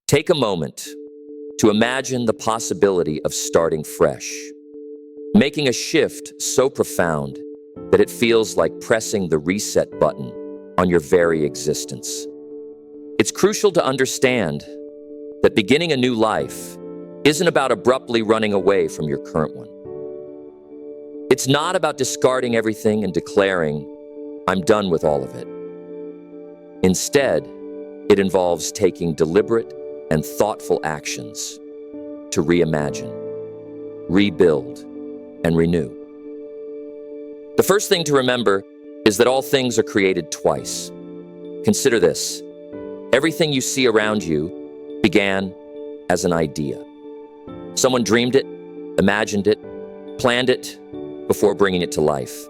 Take a moment to imagine the possibility of starting fresh, making a shift so profound that it feels like pressing the reset button on your very existence. It's crucial to understand that beginning a new life isn't about abruptly running away from your current one. It's not about discarding everything and declaring, "I'm done with all of it." Instead, it involves taking deliberate and thoughtful actions to reimagine, rebuild, and renew. The first thing to remember is that all things are created twice. Consider this. Everything you see around you began as an idea. Someone dreamed it, imagined it, planned it before bringing it to life.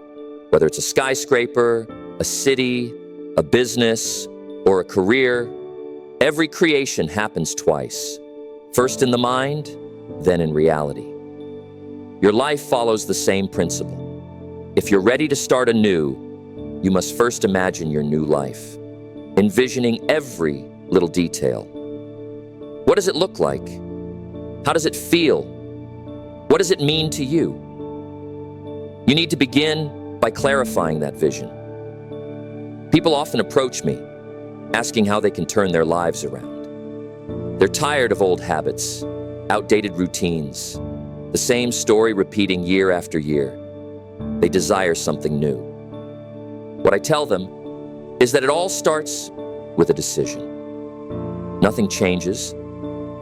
Whether it's a skyscraper, a city, a business, or a career, every creation happens twice. First in the mind, then in reality. Your life follows the same principle. If you're ready to start anew, you must first imagine your new life, envisioning every little detail. What does it look like? How does it feel? What does it mean to you? You need to begin by clarifying that vision. People often approach me, asking how they can turn their lives around. They're tired of old habits, outdated routines, the same story repeating year after year. They desire something new. What I tell them is that it all starts with a decision. Nothing changes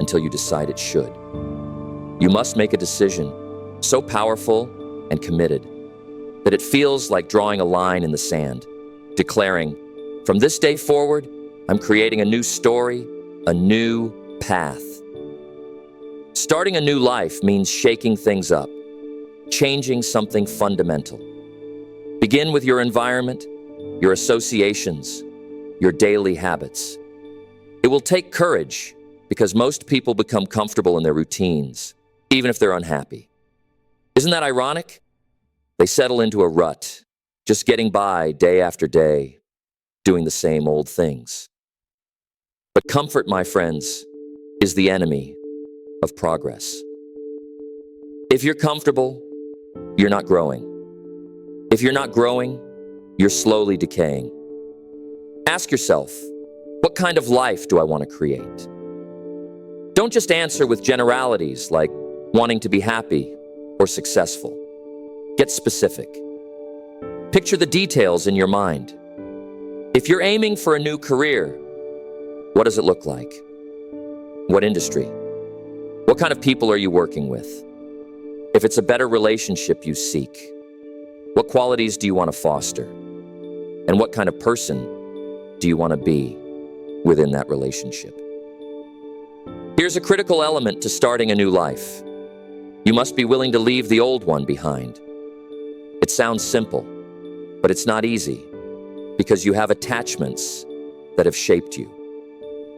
until you decide it should. You must make a decision so powerful and committed that it feels like drawing a line in the sand, declaring, "From this day forward, I'm creating a new story, a new path." Starting a new life means shaking things up, changing something fundamental. Begin with your environment, your associations, your daily habits. It will take courage because most people become comfortable in their routines, even if they're unhappy. Isn't that ironic? They settle into a rut, just getting by day after day, doing the same old things. But comfort, my friends, is the enemy of progress. If you're comfortable, you're not growing. If you're not growing, you're slowly decaying. Ask yourself, what kind of life do I want to create? Don't just answer with generalities like wanting to be happy or successful. Get specific. Picture the details in your mind. If you're aiming for a new career, what does it look like? What industry? What kind of people are you working with? If it's a better relationship you seek, what qualities do you want to foster? And what kind of person do you want to be within that relationship? Here's a critical element to starting a new life. You must be willing to leave the old one behind. It sounds simple, but it's not easy because you have attachments that have shaped you.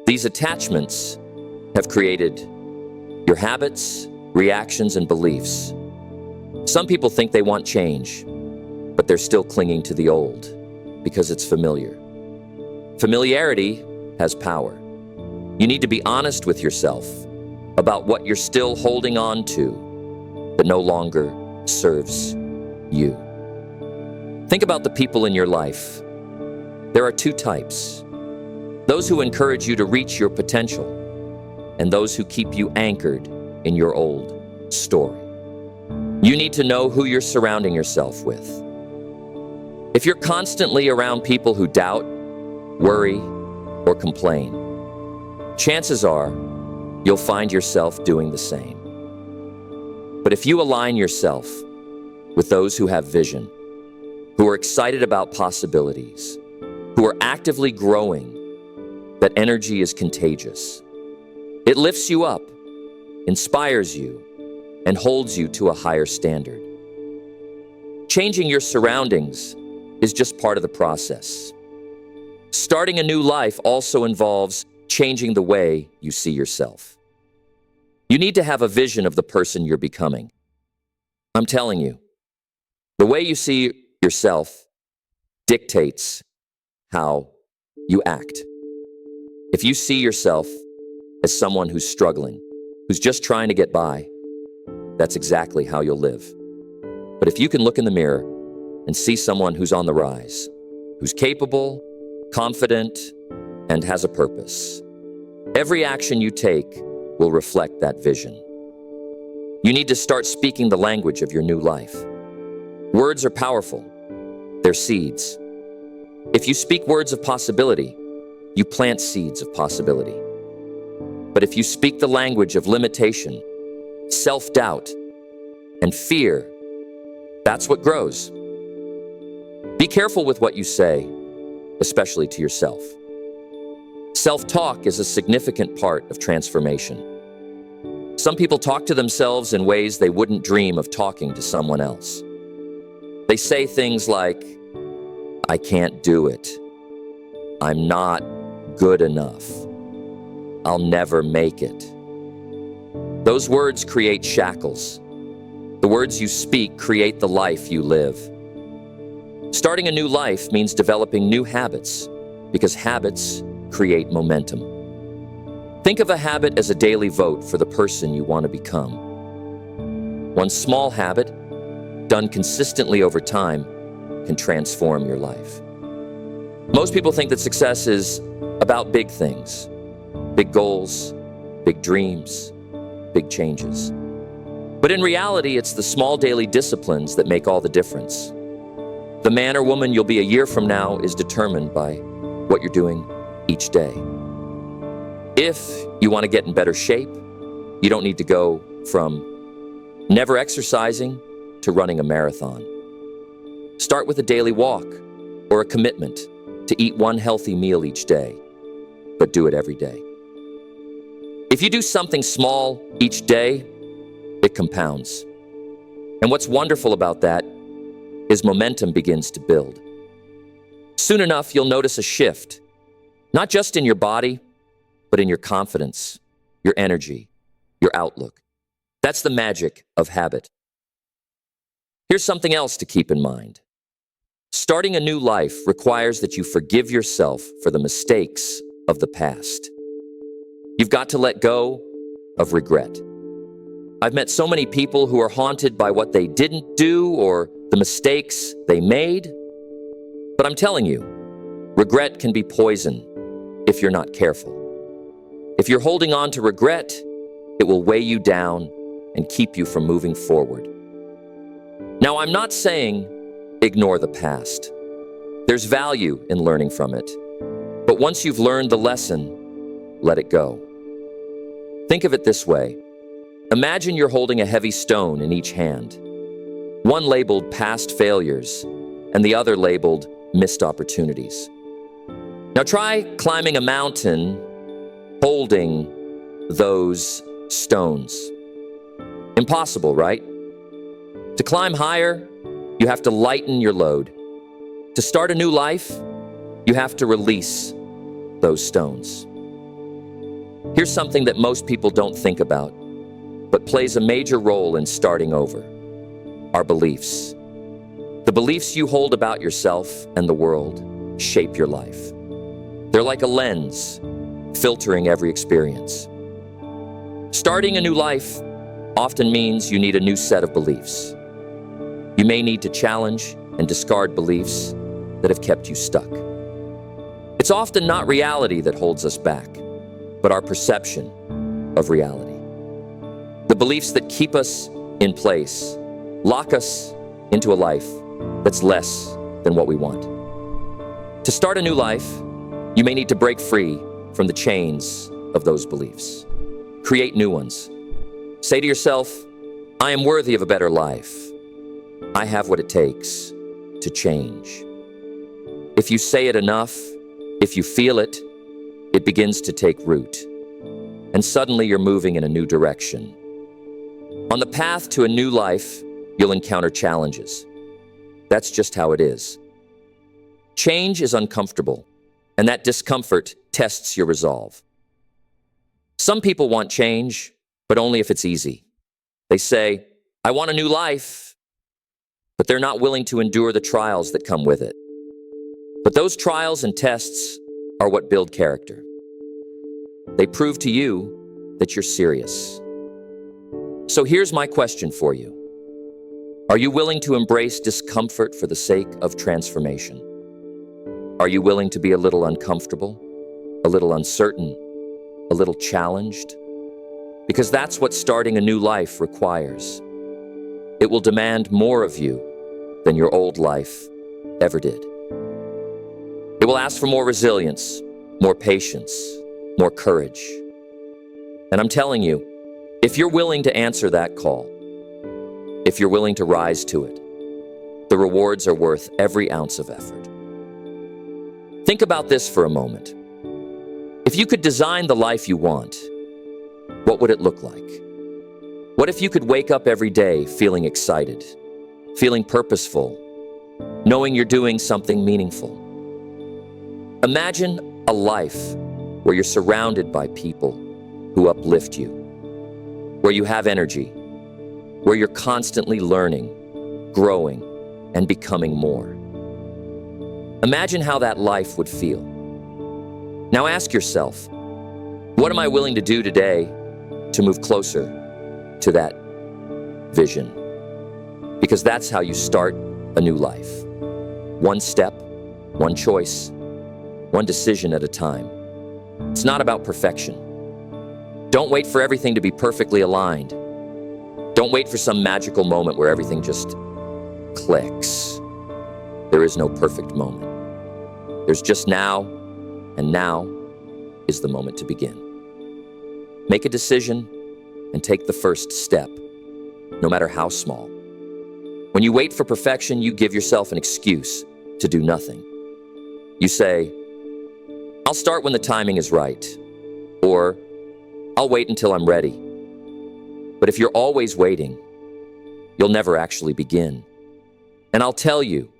These attachments have created your habits, reactions, and beliefs. Some people think they want change, but they're still clinging to the old because it's familiar. Familiarity has power. You need to be honest with yourself about what you're still holding on to that no longer serves you. Think about the people in your life. There are two types: those who encourage you to reach your potential, and those who keep you anchored in your old story. You need to know who you're surrounding yourself with. If you're constantly around people who doubt, worry, or complain, chances are you'll find yourself doing the same. But if you align yourself with those who have vision, who are excited about possibilities, who are actively growing, that energy is contagious. It lifts you up, inspires you, and holds you to a higher standard. Changing your surroundings is just part of the process. Starting a new life also involves changing the way you see yourself. You need to have a vision of the person you're becoming. I'm telling you, the way you see yourself dictates how you act. If you see yourself as someone who's struggling, who's just trying to get by, that's exactly how you'll live. But if you can look in the mirror and see someone who's on the rise, who's capable, confident, and has a purpose, every action you take will reflect that vision. You need to start speaking the language of your new life. Words are powerful. They're seeds. If you speak words of possibility, you plant seeds of possibility. But if you speak the language of limitation, self-doubt, and fear, that's what grows. Be careful with what you say, especially to yourself. Self-talk is a significant part of transformation. Some people talk to themselves in ways they wouldn't dream of talking to someone else. They say things like, "I can't do it. I'm not good enough. I'll never make it." Those words create shackles. The words you speak create the life you live. Starting a new life means developing new habits, because habits create momentum. Think of a habit as a daily vote for the person you want to become. One small habit, done consistently over time, can transform your life. Most people think that success is about big things, big goals, big dreams, big changes. But in reality, it's the small daily disciplines that make all the difference. The man or woman you'll be a year from now is determined by what you're doing each day. If you want to get in better shape, you don't need to go from never exercising to running a marathon. Start with a daily walk or a commitment to eat one healthy meal each day, but do it every day. If you do something small each day, it compounds. And what's wonderful about that is momentum begins to build. Soon enough, you'll notice a shift, not just in your body, but in your confidence, your energy, your outlook. That's the magic of habit. Here's something else to keep in mind. Starting a new life requires that you forgive yourself for the mistakes of the past. You've got to let go of regret. I've met so many people who are haunted by what they didn't do or the mistakes they made. But I'm telling you, regret can be poison if you're not careful. If you're holding on to regret, it will weigh you down and keep you from moving forward. Now, I'm not saying ignore the past. There's value in learning from it. But once you've learned the lesson, let it go. Think of it this way. Imagine you're holding a heavy stone in each hand, one labeled past failures and the other labeled missed opportunities. Now try climbing a mountain holding those stones. Impossible, right? To climb higher, you have to lighten your load. To start a new life, you have to release those stones. Here's something that most people don't think about, but plays a major role in starting over: our beliefs. The beliefs you hold about yourself and the world shape your life. They're like a lens, filtering every experience. Starting a new life often means you need a new set of beliefs. You may need to challenge and discard beliefs that have kept you stuck. It's often not reality that holds us back, but our perception of reality. The beliefs that keep us in place lock us into a life that's less than what we want. To start a new life, you may need to break free from the chains of those beliefs. Create new ones. Say to yourself, I am worthy of a better life. I have what it takes to change. If you say it enough, if you feel it, it begins to take root. And suddenly you're moving in a new direction. On the path to a new life, you'll encounter challenges. That's just how it is. Change is uncomfortable, and that discomfort tests your resolve. Some people want change, but only if it's easy. They say, I want a new life, but they're not willing to endure the trials that come with it. But those trials and tests are what build character. They prove to you that you're serious. So here's my question for you. Are you willing to embrace discomfort for the sake of transformation? Are you willing to be a little uncomfortable, a little uncertain, a little challenged? Because that's what starting a new life requires. It will demand more of you than your old life ever did. It will ask for more resilience, more patience, more courage. And I'm telling you, if you're willing to answer that call, if you're willing to rise to it, the rewards are worth every ounce of effort. Think about this for a moment. If you could design the life you want, what would it look like? What if you could wake up every day feeling excited, feeling purposeful, knowing you're doing something meaningful? Imagine a life where you're surrounded by people who uplift you, where you have energy, where you're constantly learning, growing, and becoming more. Imagine how that life would feel. Now ask yourself, what am I willing to do today to move closer to that vision? Because that's how you start a new life. One step, one choice, one decision at a time. It's not about perfection. Don't wait for everything to be perfectly aligned. Don't wait for some magical moment where everything just clicks. There is no perfect moment. There's just now, and now is the moment to begin. Make a decision and take the first step, no matter how small. When you wait for perfection, you give yourself an excuse to do nothing. You say, I'll start when the timing is right, or I'll wait until I'm ready. But if you're always waiting, you'll never actually begin. And I'll tell you,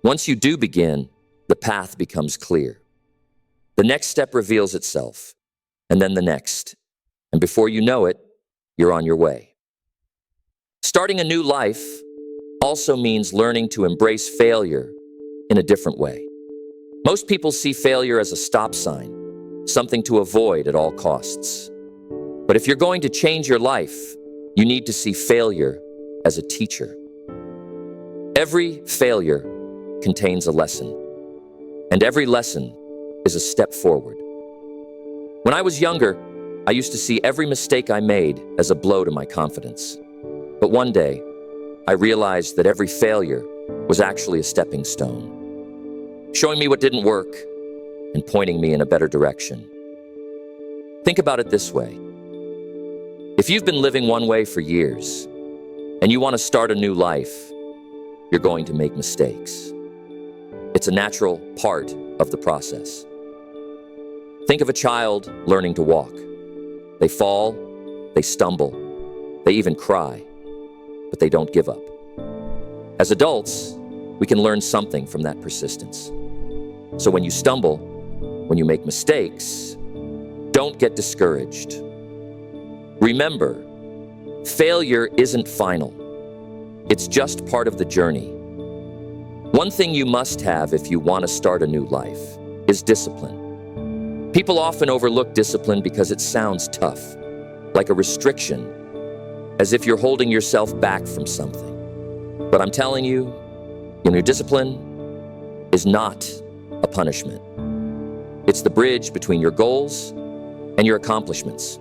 once you do begin, the path becomes clear. The next step reveals itself, and then the next. And before you know it, you're on your way. Starting a new life also means learning to embrace failure in a different way. Most people see failure as a stop sign, something to avoid at all costs. But if you're going to change your life, you need to see failure as a teacher. Every failure contains a lesson, and every lesson is a step forward. When I was younger, I used to see every mistake I made as a blow to my confidence. But one day, I realized that every failure was actually a stepping stone, showing me what didn't work and pointing me in a better direction. Think about it this way. If you've been living one way for years and you want to start a new life, you're going to make mistakes. It's a natural part of the process. Think of a child learning to walk. They fall, they stumble, they even cry, but they don't give up. As adults, we can learn something from that persistence. So when you stumble, when you make mistakes, don't get discouraged. Remember, failure isn't final. It's just part of the journey. One thing you must have if you want to start a new life is discipline. People often overlook discipline because it sounds tough, like a restriction, as if you're holding yourself back from something. But I'm telling you, discipline is not a punishment. It's the bridge between your goals and your accomplishments.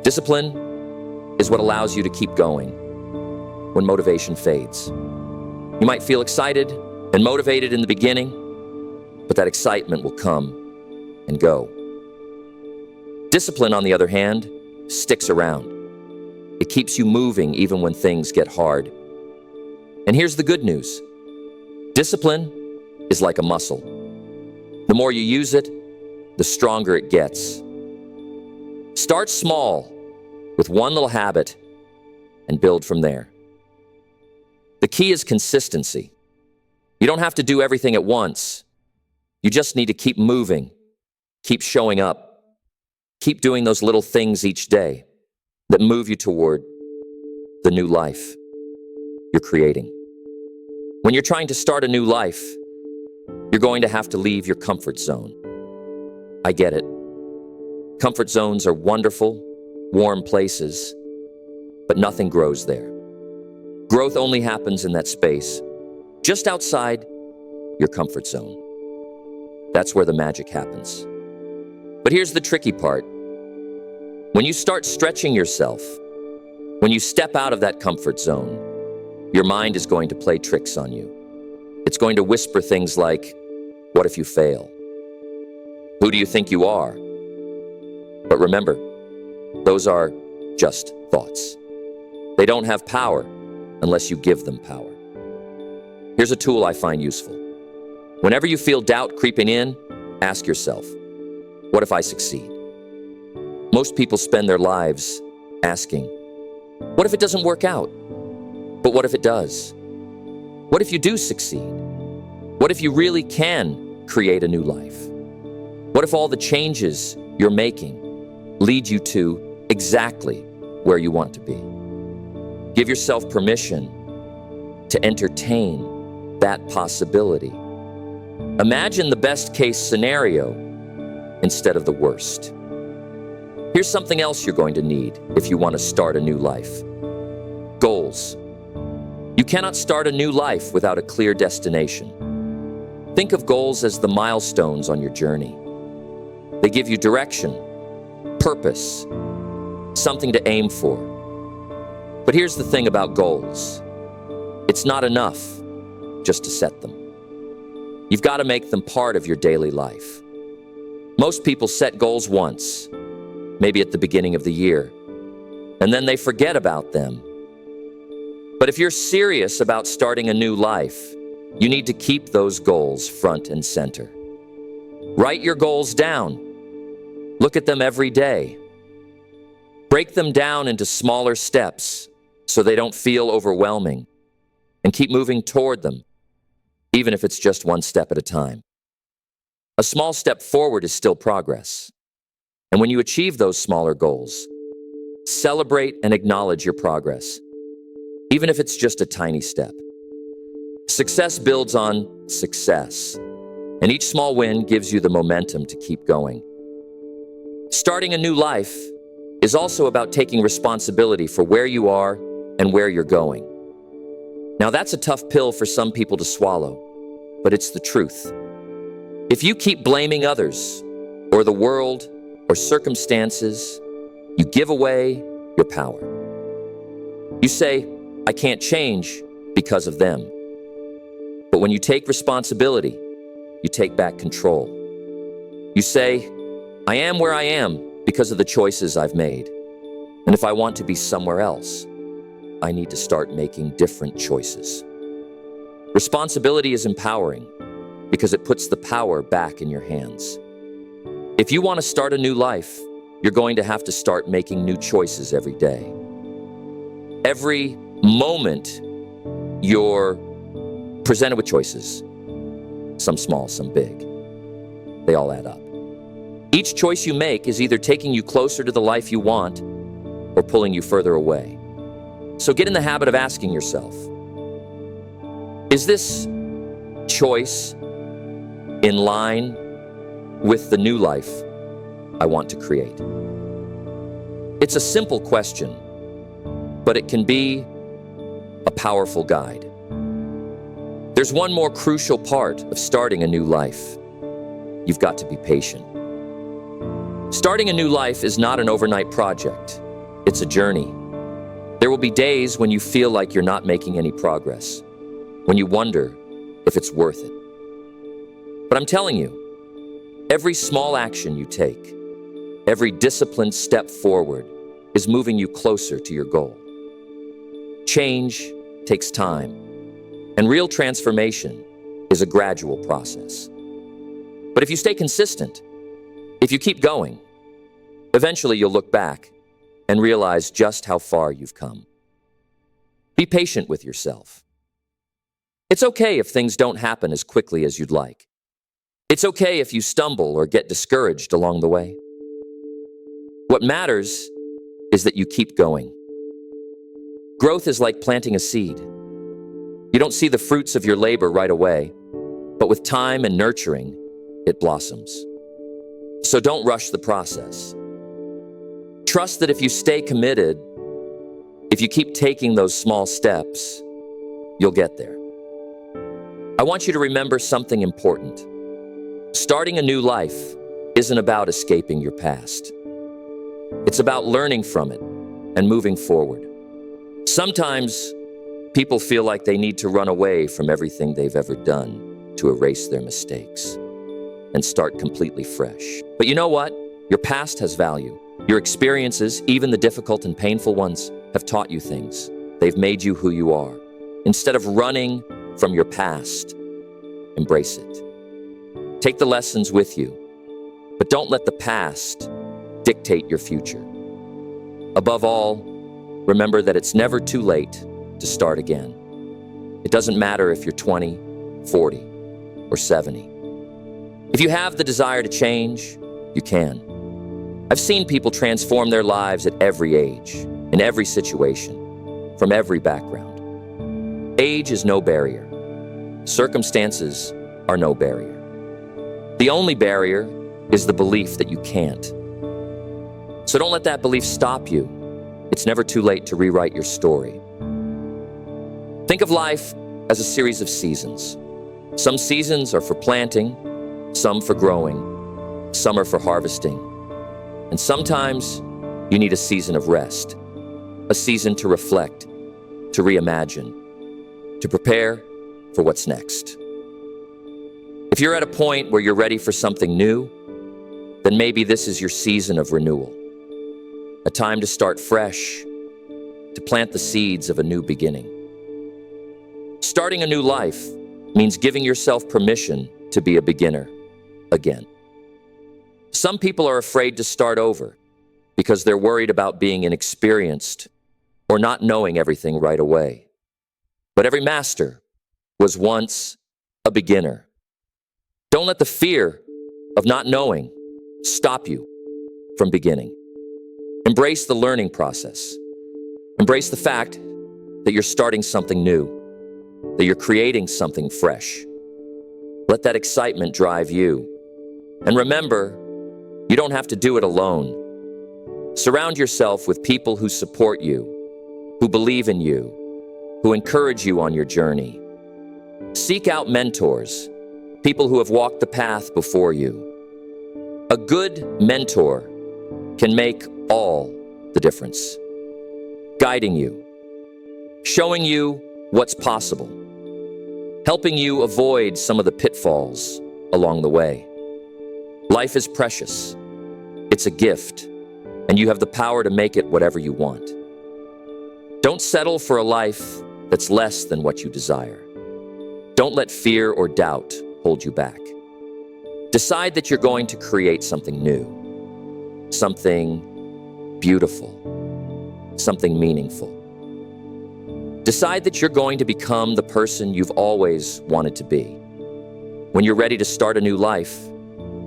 Discipline is what allows you to keep going when motivation fades. You might feel excited and motivated in the beginning, but that excitement will come and go. Discipline, on the other hand, sticks around. It keeps you moving even when things get hard. And here's the good news. Discipline is like a muscle. The more you use it, the stronger it gets. Start small with one little habit and build from there. The key is consistency. You don't have to do everything at once. You just need to keep moving, keep showing up, keep doing those little things each day that move you toward the new life you're creating. When you're trying to start a new life, you're going to have to leave your comfort zone. I get it. Comfort zones are wonderful, warm places, but nothing grows there. Growth only happens in that space, just outside your comfort zone. That's where the magic happens. But here's the tricky part. When you start stretching yourself, when you step out of that comfort zone, your mind is going to play tricks on you. It's going to whisper things like, what if you fail? Who do you think you are? But remember, those are just thoughts. They don't have power unless you give them power. Here's a tool I find useful. Whenever you feel doubt creeping in, ask yourself, what if I succeed? Most people spend their lives asking, what if it doesn't work out? But what if it does? What if you do succeed? What if you really can create a new life? What if all the changes you're making lead you to exactly where you want to be? Give yourself permission to entertain that possibility. Imagine the best case scenario instead of the worst. Here's something else you're going to need if you want to start a new life. Goals. You cannot start a new life without a clear destination. Think of goals as the milestones on your journey. They give you direction, purpose, something to aim for. But here's the thing about goals. It's not enough just to set them. You've got to make them part of your daily life. Most people set goals once, maybe at the beginning of the year, and then they forget about them. But if you're serious about starting a new life, you need to keep those goals front and center. Write your goals down. Look at them every day. Break them down into smaller steps so they don't feel overwhelming, and keep moving toward them, even if it's just one step at a time. A small step forward is still progress. And when you achieve those smaller goals, celebrate and acknowledge your progress, even if it's just a tiny step. Success builds on success, and each small win gives you the momentum to keep going. Starting a new life is also about taking responsibility for where you are and where you're going. Now, that's a tough pill for some people to swallow, but it's the truth. If you keep blaming others, or the world, or circumstances, you give away your power. You say, I can't change because of them. But when you take responsibility, you take back control. You say, I am where I am because of the choices I've made. And if I want to be somewhere else, I need to start making different choices. Responsibility is empowering because it puts the power back in your hands. If you want to start a new life, you're going to have to start making new choices every day. Every moment, you're presented with choices, some small, some big. They all add up. Each choice you make is either taking you closer to the life you want or pulling you further away. So get in the habit of asking yourself, is this choice in line with the new life I want to create? It's a simple question, but it can be a powerful guide. There's one more crucial part of starting a new life. You've got to be patient. Starting a new life is not an overnight project. It's a journey. There will be days when you feel like you're not making any progress, when you wonder if it's worth it. But I'm telling you, every small action you take, every disciplined step forward is moving you closer to your goal. Change takes time, and real transformation is a gradual process. But if you stay consistent, if you keep going, eventually you'll look back and realize just how far you've come. Be patient with yourself. It's okay if things don't happen as quickly as you'd like. It's okay if you stumble or get discouraged along the way. What matters is that you keep going. Growth is like planting a seed. You don't see the fruits of your labor right away, but with time and nurturing, it blossoms. So don't rush the process. Trust that if you stay committed, if you keep taking those small steps, you'll get there. I want you to remember something important. Starting a new life isn't about escaping your past. It's about learning from it and moving forward. Sometimes people feel like they need to run away from everything they've ever done to erase their mistakes and start completely fresh. But you know what? Your past has value. Your experiences, even the difficult and painful ones, have taught you things. They've made you who you are. Instead of running from your past, embrace it. Take the lessons with you, but don't let the past dictate your future. Above all, remember that it's never too late to start again. It doesn't matter if you're 20, 40, or 70. If you have the desire to change, you can. I've seen people transform their lives at every age, in every situation, from every background. Age is no barrier. Circumstances are no barrier. The only barrier is the belief that you can't. So don't let that belief stop you. It's never too late to rewrite your story. Think of life as a series of seasons. Some seasons are for planting, some for growing, some are for harvesting. And sometimes you need a season of rest, a season to reflect, to reimagine, to prepare for what's next. If you're at a point where you're ready for something new, then maybe this is your season of renewal, a time to start fresh, to plant the seeds of a new beginning. Starting a new life means giving yourself permission to be a beginner again. Some people are afraid to start over because they're worried about being inexperienced or not knowing everything right away. But every master was once a beginner. Don't let the fear of not knowing stop you from beginning. Embrace the learning process. Embrace the fact that you're starting something new, that you're creating something fresh. Let that excitement drive you. And remember, you don't have to do it alone. Surround yourself with people who support you, who believe in you, who encourage you on your journey. Seek out mentors, people who have walked the path before you. A good mentor can make all the difference, guiding you, showing you what's possible, helping you avoid some of the pitfalls along the way. Life is precious. It's a gift, and you have the power to make it whatever you want. Don't settle for a life that's less than what you desire. Don't let fear or doubt hold you back. Decide that you're going to create something new, something beautiful, something meaningful. Decide that you're going to become the person you've always wanted to be. When you're ready to start a new life,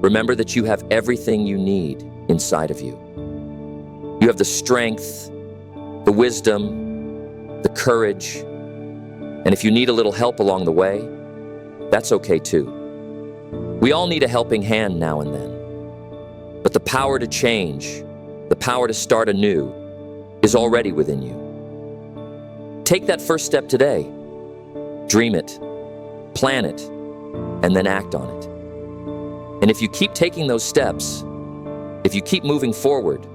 remember that you have everything you need inside of you. You have the strength, the wisdom, the courage, and if you need a little help along the way, that's okay too. We all need a helping hand now and then. But the power to change, the power to start anew, is already within you. Take that first step today. Dream it, plan it, and then act on it. And if you keep taking those steps, if you keep moving forward,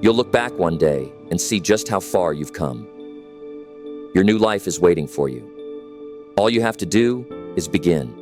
you'll look back one day and see just how far you've come. Your new life is waiting for you. All you have to do is begin.